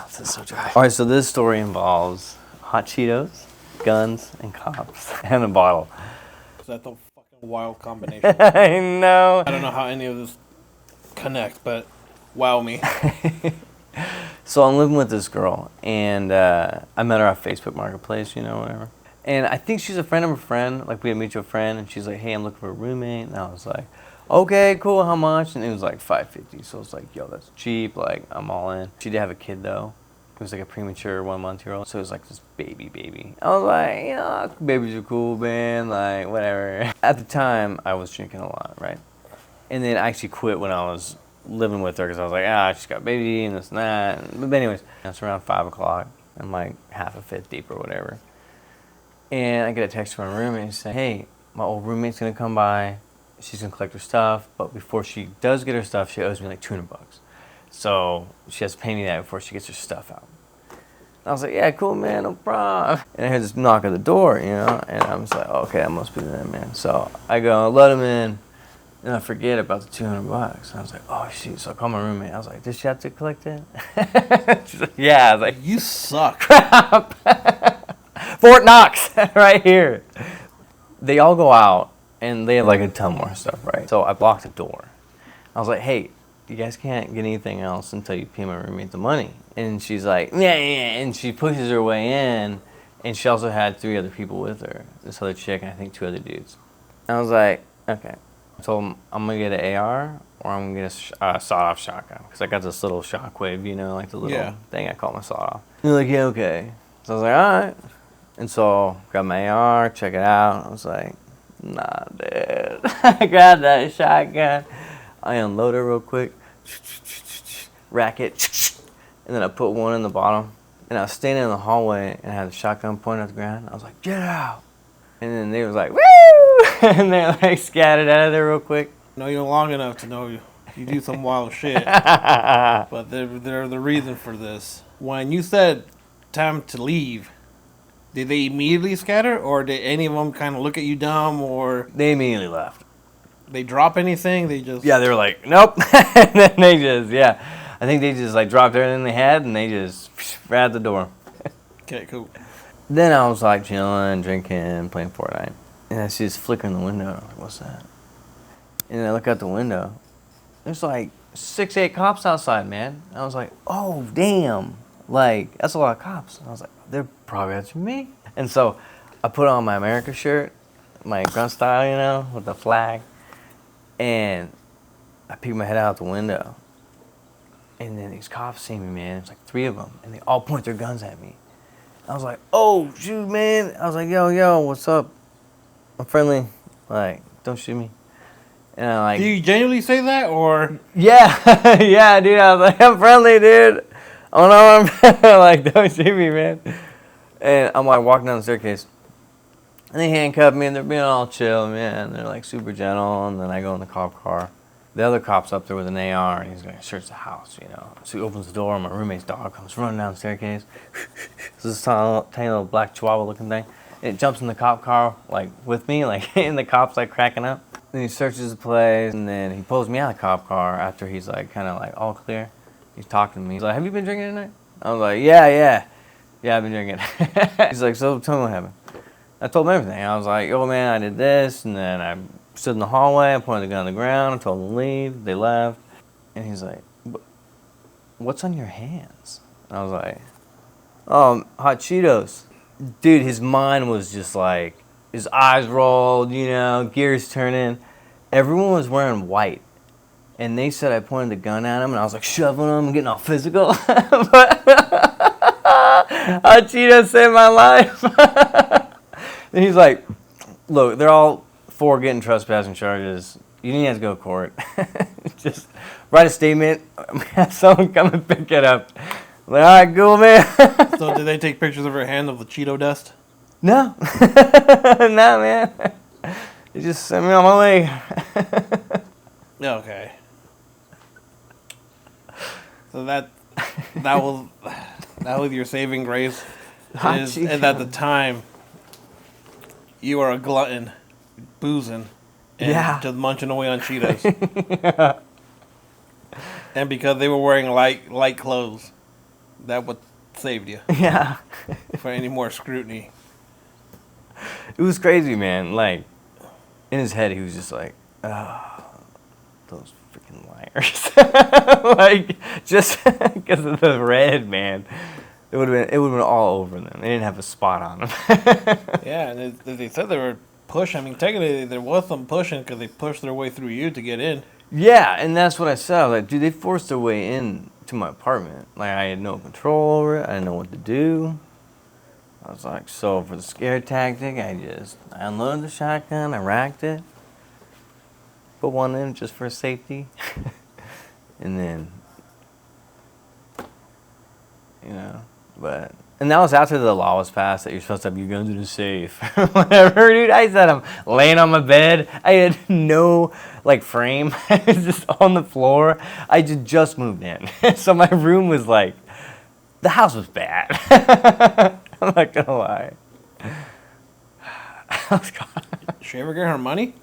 this is so dry. All right, so this story involves Hot Cheetos, guns, and cops, and a bottle. That's a fucking wild combination. I know. I don't know how any of this connects, but wow me. So I'm living with this girl, and I met her off Facebook Marketplace, whatever. And I think she's a friend of a friend. Like, we had a mutual friend, and she's like, hey, I'm looking for a roommate. And I was like, okay, cool, how much? And it was like $550. So I was like, yo, that's cheap. Like, I'm all in. She did have a kid, though. It was like a premature 1 month-year-old. So it was like this baby. I was like, babies are cool, man. Like, whatever. At the time, I was drinking a lot, right? And then I actually quit when I was living with her because I was like, I just got a baby and this and that. But anyways, it's around 5 o'clock. I'm like half a fifth deep or whatever. And I get a text from my roommate saying, hey, my old roommate's going to come by. She's going to collect her stuff. But before she does get her stuff, she owes me like $200. So she has to pay me that before she gets her stuff out. I was like, yeah, cool, man, no problem. And I heard this knock at the door, and I was like, okay, that must be that, man. So I go, let him in. And I forget about the $200. And I was like, oh, shoot. So I called my roommate. I was like, does she have to collect it? She's like, yeah. I was like, You suck. crap. Fort Knox, right here. They all go out, and they have like a ton more stuff, right? So I blocked the door. I was like, hey, you guys can't get anything else until you pay my roommate the money. And she's like, yeah. And she pushes her way in, and she also had 3 other people with her. This other chick, and I think 2 other dudes. I was like, okay. I told him I'm going to get an AR or I'm going to get a sawed-off shotgun. Because I got this little shockwave, like the little thing I call my sawed-off. They're like, yeah, okay. So I was like, all right. And so got my AR, check it out. I was like, nah, dude. I grabbed that shotgun. I unloaded it real quick. Rack it. And then I put one in the bottom. And I was standing in the hallway and I had the shotgun pointed at the ground. I was like, get out. And then they was like, woo! And they like scattered out of there real quick. Know you long enough to know you do some wild shit. But they're the reason for this. When you said time to leave, did they immediately scatter, or did any of them kind of look at you dumb, or They immediately left. they drop anything? They just Yeah, they were like, nope. And then they just, I think they just like dropped everything they had and they just right out the door. Okay, cool. Then I was like chilling, drinking, playing Fortnite. And I see this flicker in the window. I'm like, what's that? And then I look out the window. There's like 6, 8 cops outside, man. And I was like, oh, damn. Like, that's a lot of cops. And I was like, they're probably after me. And so I put on my America shirt, my grunt style, with the flag. And I peeked my head out the window. And then these cops see me, man. There's like 3 of them. And they all point their guns at me. I was like, oh, shoot, man. I was like, yo, what's up? I'm friendly. Like, don't shoot me. And I'm like, Do you genuinely say that, or? yeah, yeah, dude. I was like, I'm friendly, dude. Oh, no, I'm like, don't shoot me, man. And I'm like walking down the staircase. And they handcuff me, and they're being all chill, man. They're like super gentle. And then I go in the cop car. The other cop's up there with an AR, and he's going to search the house, So he opens the door, and my roommate's dog comes running down the staircase. This tiny little black chihuahua-looking thing. And it jumps in the cop car, like, with me, like, and the cop's, like, cracking up. Then he searches the place, and then he pulls me out of the cop car after he's, like, kind of, like, all clear. He's talking to me. He's like, have you been drinking tonight? I was like, yeah, I've been drinking. He's like, so tell me what happened. I told him everything. I was like, oh, man, I did this, and then I stood in the hallway, I pointed the gun on the ground, I told them to leave, they left. And he's like, what's on your hands? And I was like, oh, Hot Cheetos. Dude, his mind was just like, his eyes rolled, gears turning. Everyone was wearing white. And they said I pointed the gun at him, and I was like shoving him and getting all physical. But Hot Cheetos saved my life. And he's like, look, they're all 4 getting trespassing charges. You didn't have to go to court. Just write a statement. Have someone come and pick it up. I'm like, all right, cool, man. So did they take pictures of her hand of the Cheeto dust? No. No, man. He just sent me on my way. Okay. So that was your saving grace. And at the time, you were a glutton, boozing, and just munching away on Cheetos. And because they were wearing light clothes, That what saved you Yeah. for any more scrutiny. It was crazy, man. Like, in his head, he was just like, oh, those freaking liars. Like, just because of the red, man. It would have been all over them. They didn't have a spot on them. Yeah, and they said they were pushing. I mean, technically, there was some pushing because they pushed their way through you to get in. Yeah, and that's what I said. I was like, dude, they forced their way in to my apartment. Like, I had no control over it. I didn't know what to do. I was like, so for the scare tactic, I unloaded the shotgun, I racked it, put one in just for safety, and then, and that was after the law was passed that you're supposed to have your guns in a safe. Whatever, dude. I said I'm laying on my bed. I had no, frame. I was just on the floor. I just moved in. So my room was the house was bad. I'm not gonna lie. Did she ever get her money?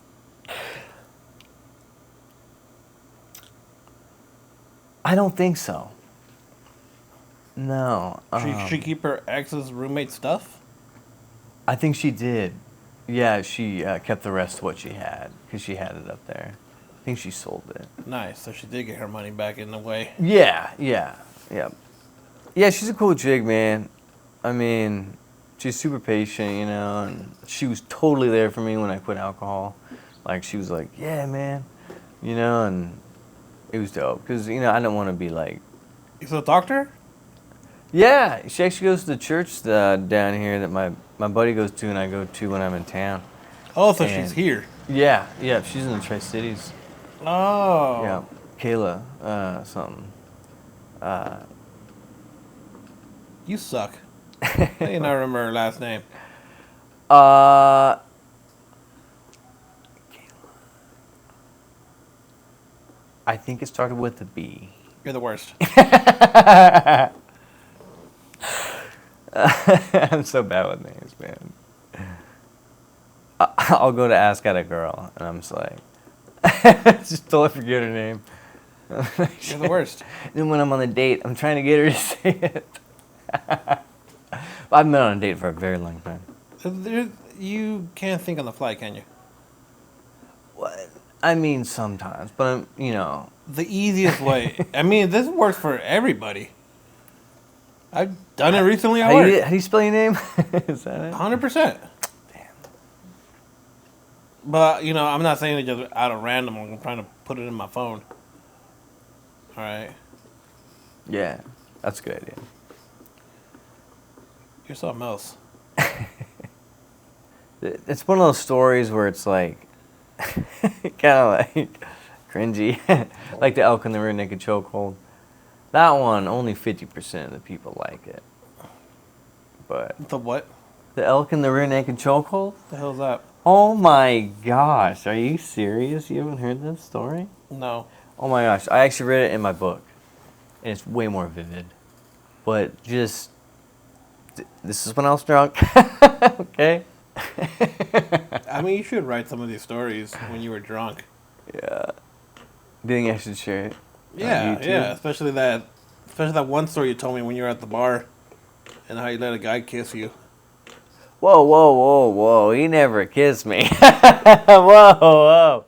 I don't think so. No. She keep her ex's roommate stuff? I think she did. Yeah, she kept the rest of what she had because she had it up there. I think she sold it. Nice. So she did get her money back in a way. Yeah. Yeah, she's a cool chick, man. I mean, she's super patient, and she was totally there for me when I quit alcohol. Like, she was like, yeah, man, and it was dope because, I didn't want to be like... You still talk to her? Yeah, she actually goes to the church down here that my buddy goes to and I go to when I'm in town. Oh, so she's here. Yeah, she's in the Tri-Cities. Oh. Yeah, Kayla, something. You suck. I can't remember her last name. I think it started with a B. You're the worst. I'm so bad with names, man. I'll go to ask out a girl, and I'm just like, just totally forget her name. You're the worst. Then when I'm on a date, I'm trying to get her to say it. I've been on a date for a very long time. You can't think on the fly, can you? What? I mean, sometimes, but The easiest way. I mean, this works for everybody. I've done it recently at work. How do you spell your name? Is that it? 100%. Damn. But, I'm not saying it just out of random. I'm trying to put it in my phone. All right. Yeah, that's a good idea. You're something else. It's one of those stories where it's kind of cringy, like the elk in the rear naked chokehold. That one, only 50% of the people like it. But The what? the elk in the rear naked chokehold? The hell's that? Oh my gosh, are you serious? You haven't heard this story? No. Oh my gosh, I actually read it in my book, and it's way more vivid. But this is when I was drunk, okay? I mean, you should write some of these stories when you were drunk. Yeah. Do you think I should share it? Yeah, YouTube? yeah. Especially that one story you told me when you were at the bar, and how you let a guy kiss you. Whoa, whoa, whoa, whoa. He never kissed me. Whoa, whoa.